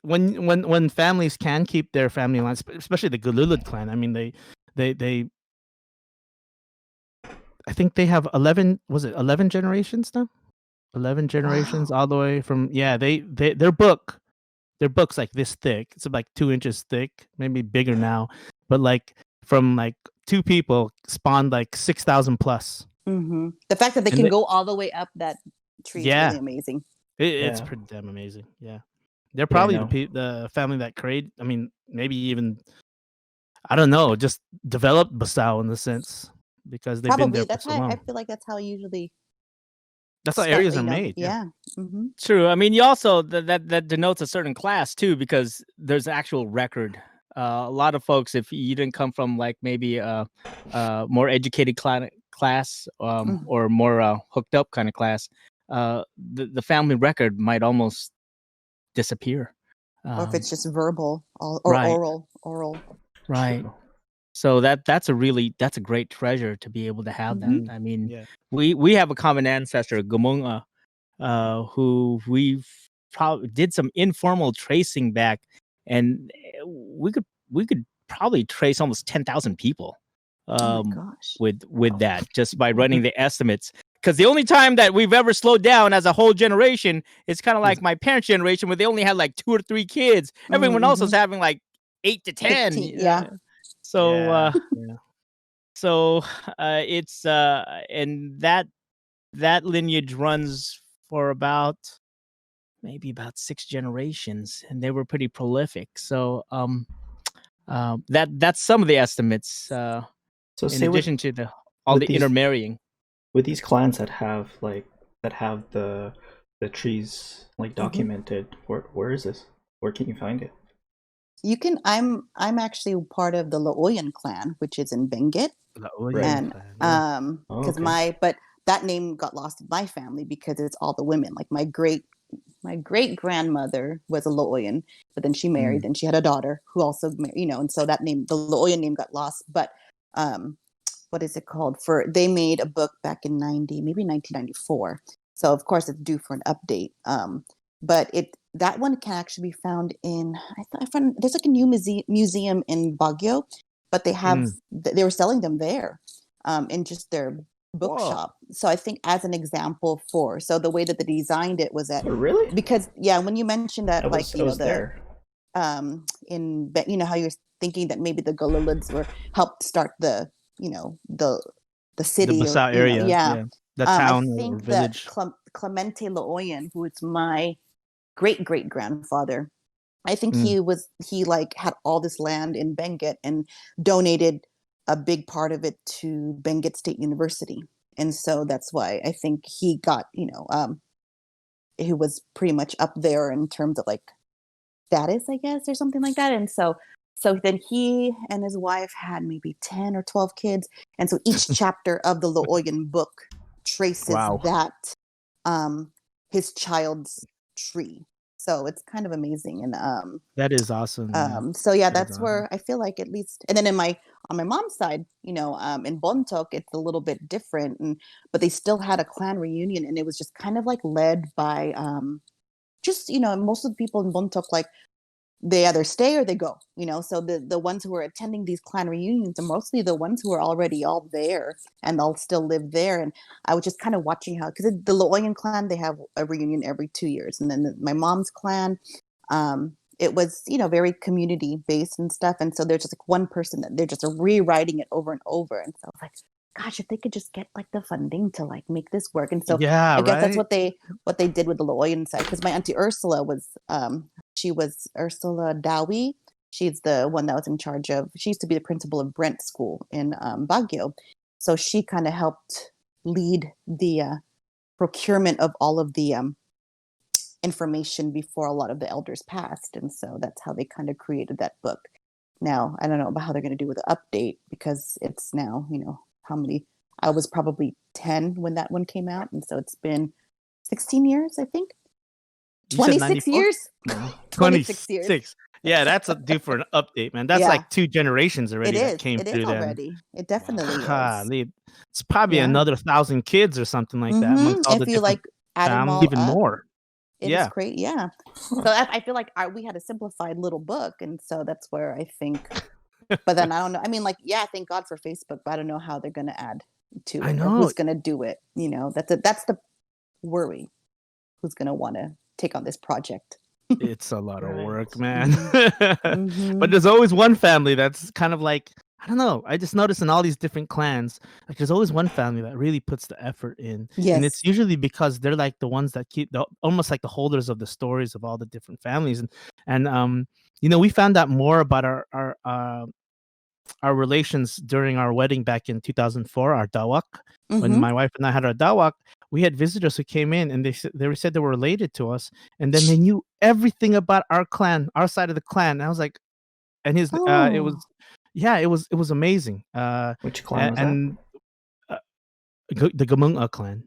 when families can keep their family lines, especially the Gululud clan. I mean, they I think they have 11. Was it 11 generations now? 11 generations Wow. all the way from their book's like this thick. It's like 2 inches thick, maybe bigger now, but like from like two people spawned like 6,000 plus. The fact that they And can go all the way up that tree is yeah, really amazing. it's Yeah. pretty damn amazing. Yeah, they're Yeah, I probably know. the family that created. I mean, maybe even I don't know, just developed Basau in the sense because they've been Probably there for that's so how I long. feel like that's how usually That's how stuff, areas are you know. made. Yeah. True. I mean, you also that denotes a certain class too, because there's an actual record. A lot of folks, if you didn't come from like maybe a more educated class or more hooked up kind of class, the family record might almost disappear. Or if it's just verbal or right. oral. Right. So that's a great treasure to be able to have that. I mean, Yeah. we have a common ancestor, Gumunga, who we've probably did some informal tracing back, and we could probably trace almost 10,000 people Oh my gosh. with that, just by running the estimates. Because the only time that we've ever slowed down as a whole generation is kind of like my parents' generation, where they only had like 2 or 3 kids. Everyone else was having like 8 to 10. 15, yeah. So so it's and that lineage runs for maybe about 6 generations, and they were pretty prolific. So that's some of the estimates. So in addition to all the these, intermarrying. With these clans that have the trees like documented, where is this? Where can you find it? You can. I'm actually part of the Laoyan clan, which is in Benguet, and because but that name got lost in my family because it's all the women. Like my great grandmother was a Laoyan, but then she married and she had a daughter who also married, and so that name, the Laoyan name, got lost. But what is it called? They made a book back in 1994. So of course it's due for an update. But that one can actually be found in I found there's like a new museum in Baguio, but they were selling them there in just their bookshop. So I think as an example so the way that they designed it was that really, because when you mentioned that there in how you're thinking that maybe the Gululuds helped start the city, the Basau area, the town I think or village. That Clemente Laoyan, who is my great grandfather, I think he had all this land in Benguet and donated a big part of it to Benguet State University, and so that's why I think he got he was pretty much up there in terms of like status, I guess, or something like that. And so then he and his wife had maybe 10 or 12 kids. And so each chapter of the Laoyan book traces that, his child's tree. So it's kind of amazing. And that is awesome. So that's where I feel like at least, and then on my mom's side, in Bontoc, it's a little bit different, but they still had a clan reunion, and it was just kind of like led by, most of the people in Bontoc, like, they either stay or they go, so the ones who are attending these clan reunions are mostly the ones who are already all there and they'll still live there. And I was just kind of watching how, because the Laoyan clan, they have a reunion every 2 years. And then my mom's clan, it was, very community based and stuff. And so there's just like one person that they're just rewriting it over and over. And so I was like, gosh, if they could just get like the funding to like make this work. And so I guess that's what they did with the Laoyan side. Because my auntie Ursula was, she was Ursula Dowie. She's the one that was in charge of, she used to be the principal of Brent School in Baguio. So she kind of helped lead the procurement of all of the information before a lot of the elders passed. And so that's how they kind of created that book. Now, I don't know about how they're going to do with the update, because it's now, how many, I was probably 10 when that one came out. And so it's been 16 years, I think. 26 years? 26 years. Yeah, that's due for an update, man. That's like 2 generations already that came through there. It definitely is. It's probably another 1,000 kids or something like that. Amongst all if the you like add them all even up, more. It is Yeah. great. Yeah. So I feel like we had a simplified little book, and so that's where I think. But then I don't know. I mean, like, yeah, thank God for Facebook, but I don't know how they're going to add to I it or know. who's going to do it. You know, that's the worry. Who's going to want to take on this project? It's a lot of Right. work, man. Mm-hmm. But there's always one family that's kind of like, I don't know. I just noticed in all these different clans, like there's always one family that really puts the effort in. And it's Yes. usually because they're like the ones that keep almost like the holders of the stories of all the different families. And we found out more about our relations during our wedding back in 2004, our dawak. When Mm-hmm. my wife and I had our dawak, we had visitors who came in and they said they were related to us, and then they knew everything about our clan, our side of the clan. And I was like, and his it Oh. was, yeah, it was amazing. Which clan was that? And uh, the Gamunga clan.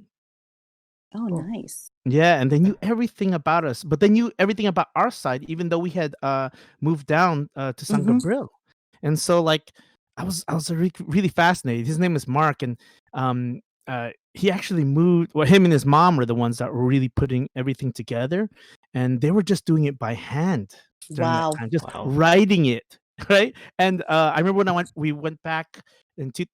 Oh, Cool. nice. Yeah, and they knew everything about us, but they knew everything about our side, even though we had moved down to San Mm-hmm. Gabriel. And so, like, I was really fascinated. His name is Mark, and he actually moved. Well, him and his mom were the ones that were really putting everything together, and they were just doing it by hand during that Wow. time, just Wow. writing it, right? And I remember when we went back into,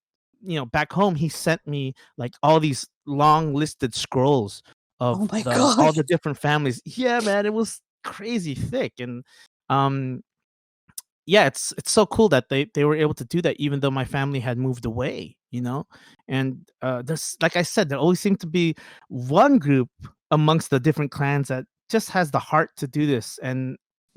back home. He sent me like all these long listed scrolls Oh of my all God. the different families. Yeah, man, it was crazy thick, and um yeah, it's so cool that they were able to do that even though my family had moved away. And there's, like I said, there always seemed to be one group amongst the different clans that just has the heart to do this, and